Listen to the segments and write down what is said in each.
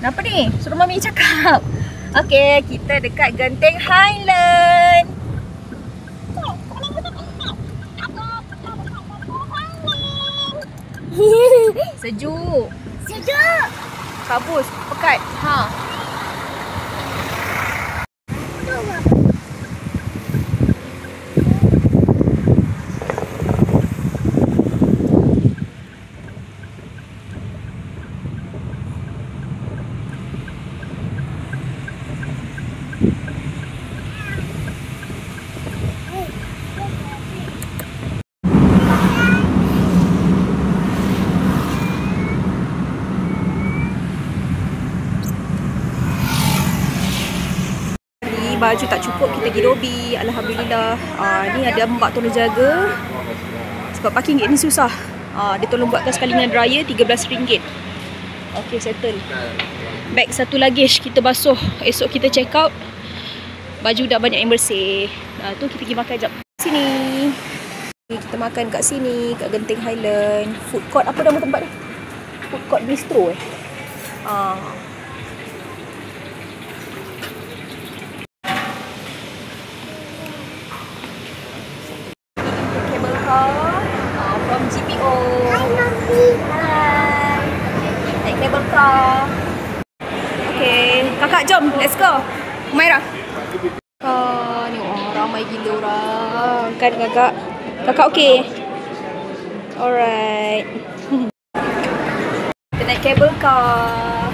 Kenapa ni? Suruh Mami cakap. Okey, kita dekat Genting Highland. Sejuk. Sejuk. Kabus, pekat. Ha. Baju tak cukup, kita pergi lobby. Alhamdulillah. Ni ada mbak tolong jaga. Sebab parking gate ni susah. Dia tolong buatkan sekali dengan dryer, RM13. Okay, settle. Bag satu luggage kita basuh. Esok kita check out. Baju dah banyak yang bersih. Tu kita pergi makan jap. Sini. Kita makan kat sini, kat Genting Highland. Food court, apa nama tempat ni? Food court bistro from GPO. Hai Mami. Hai. Naik cable car. Okay, kakak jom, let's go. Humairah. Ni ramai gila orang. Kan kakak? Kakak okay? Alright. Kita naik cable car.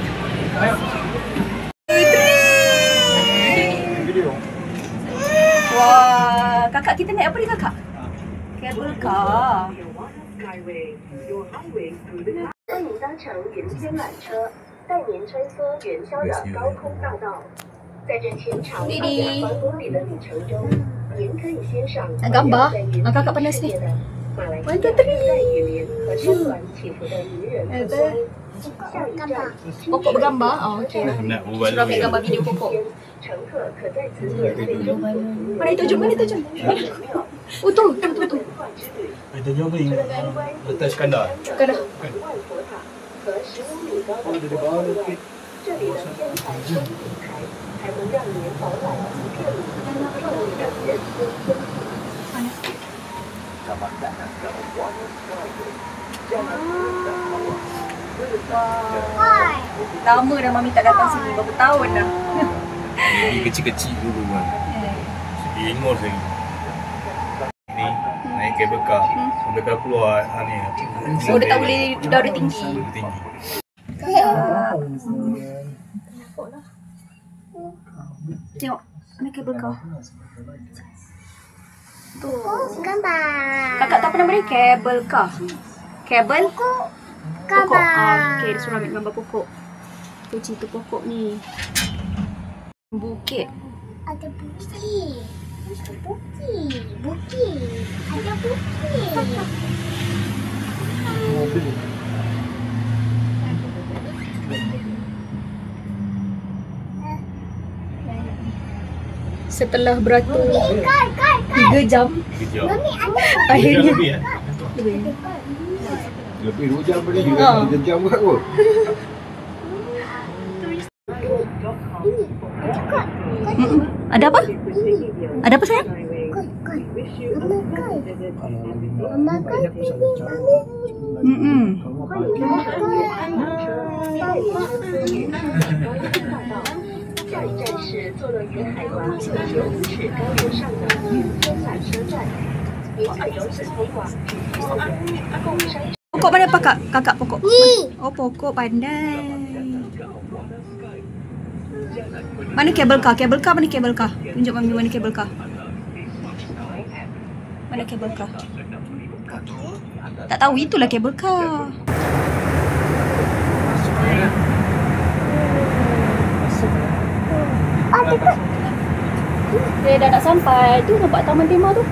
Wah, kakak kita naik apa ni kakak? Cable car. 欢迎搭乘云间缆车，带您穿梭元宵的高空大道。在这牵长200多公里的旅程中，您可以欣赏gambar. Kakak panas ni. 马来西亚热带雨林和山峦起伏的迷人风光。下一站， Pokok bergambar. Okey. Suruh ambil gambar video pokok. 乘客可在此免费拥有服务。 Mana itu jom, mana itu jom. Oh tu. Kita jom ni. Letak Iskandar. Iskandar. 万佛塔和15米高的佛寺外，这里的天台摄影台还能让您饱览一片mỹ丽壮丽的人间风景。 Lama dah Mami tak datang sini, berapa tahun dah. Ini kecil-kecil dulu kan. Segi ingus lagi. Ni naik kabel car. Sampai dah keluar ni. Oh, dia tak boleh, dah tinggi. Tinggi. Tengok, mana kabel kau? Tu. Gambar. Kakak tak pernah beri kabel kah? Kabel? Pokok. Gambar. Okey, dia suruh ambil gambar pokok. Kunci tu pokok ni. Bukit. Ada bukit. Bukit. Ada bukit. Setelah beratur Kal. 3 jam, Mami ada. akhirnya Lebih 2 jam boleh juga. 3 jam kot. Ada apa? Ada apa sayang? Mama kal. Hmm. 下一站是坐落于海拔95尺高原上的云间缆车站，您可由此飞往主题乐园、贡山。 Pokok mana pak kak? Kakak pokok. Ni. Oh, pokok pandai. Mana kabel kah? Kabel kah mana kabel kah? Tunjuk Mami mana kabel kah? Mana kabel kah? Tak tahu, itulah kabel kah. Dekat. Dah nak sampai. Tu nampak taman tema tu.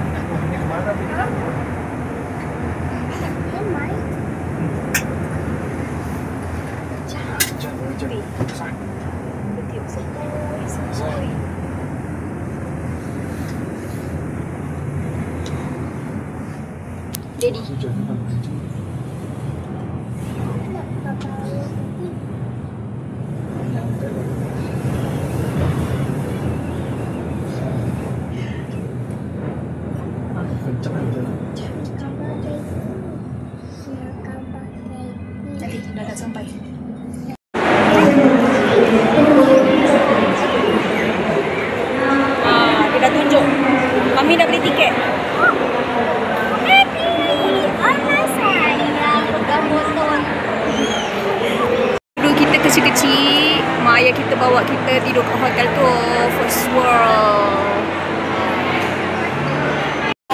Daddy. kecil, mak ayah kita bawa kita tidur kat hotel tu, First World.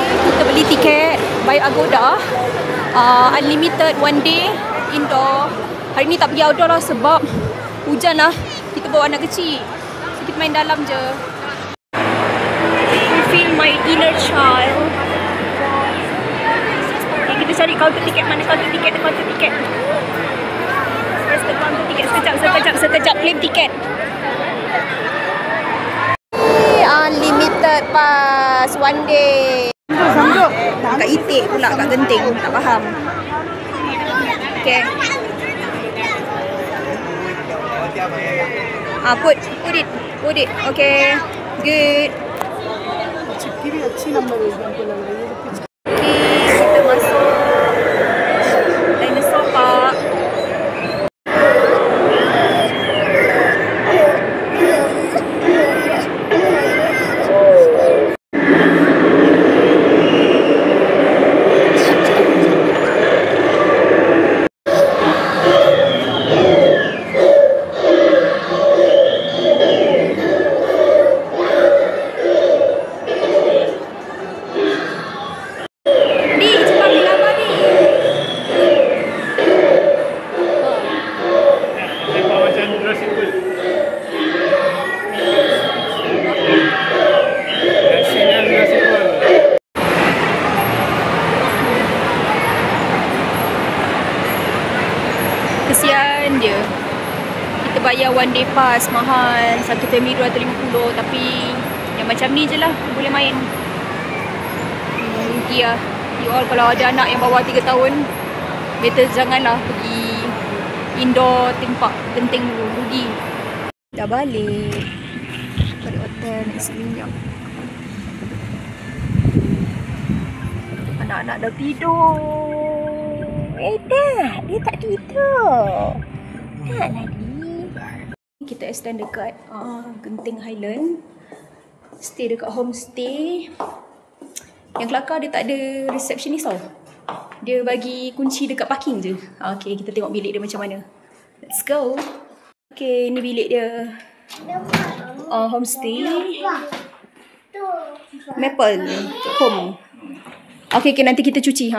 Kita beli tiket by Agoda, unlimited one day indoor. Hari ni tak pergi outdoor lah sebab hujan lah. Kita bawa anak kecil, so kita main dalam je. Feel my inner child. Okay, kita cari kaunter tiket. Mana kaunter tiket? Kaunter tiket. Press the counter tiket. Sekejap. Claim tiket. Unlimited pass one day. Kat Itik pula, kat Genting. Tak faham. Okay. Put it. Okay. Good. Kita masuk Dinosaur Park. Kesian dia. Kita bayar one day pass mahal, satu family 250, tapi yang macam ni je lah boleh main. Rugi lah. You all kalau ada anak yang bawah 3 tahun, better janganlah pergi indoor tempat Genting dulu, rugi. Dah balik balik hotel nak isi minyak. Anak-anak dah tidur. Dia tak tidur. Tak lagi. Kita extend dekat Genting Highland. Stay dekat homestay. Yang kelakar dia tak ada receptionist tau. Dia bagi kunci dekat parking je. Okay, kita tengok bilik dia macam mana. Let's go. Okay, ni bilik dia. Homestay. Maple home. Okay, nanti kita cuci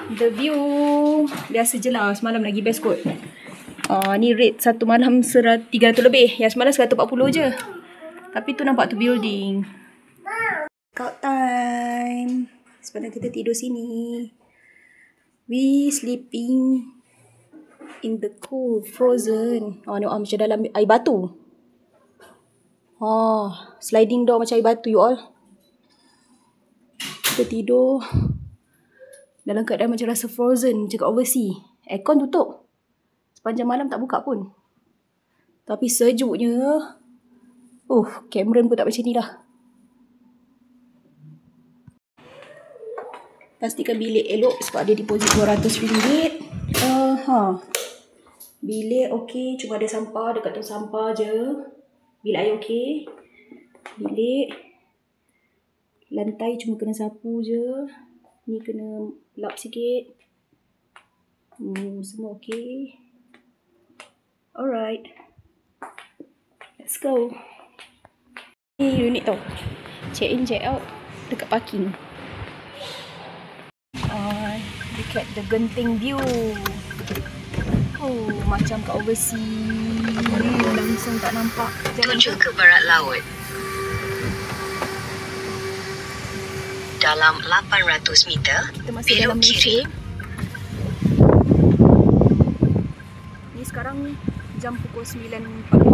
The view biasa je lah. Semalam lagi best kot. Ni rate satu malam 300 lebih. Yang semalam 140 je. Tapi tu nampak tu building. Out time. Sebenarnya kita tidur sini. We sleeping in the cool, frozen. Ni macam dalam air batu. Sliding door macam air batu you all. Kita tidur dalam keadaan macam rasa frozen je kat overseas. Aircon tutup. Sepanjang malam tak buka pun. Tapi sejuknya. Cameron pun tak macam ni lah. Pastikan bilik elok sebab dia deposit RM200. Bilik okey, cuma ada sampah dekat tong sampah je. Bilik air okey. Bilik lantai cuma kena sapu je. Ni kena lap sikit. Semua okey. Alright. Let's go. Ni unit tau. Check in, check out dekat parking. Look at the Genting view. Macam kat overseas. Langsung tak nampak. Tuju ke barat laut. Dalam 800 meter, kita masih dalam kiri. Ni sekarang jam pukul 9 pagi.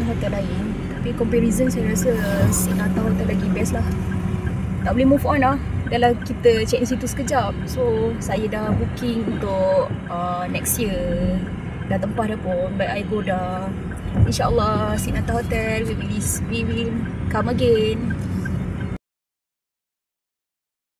Hotel lain, tapi comparison saya rasa Sinata Hotel lagi best lah. Tak boleh move on lah. Dah lah kita check in situ sekejap. So saya dah booking untuk next year. Dah tempah dah pun by Agoda. InsyaAllah Sinata Hotel we will come again.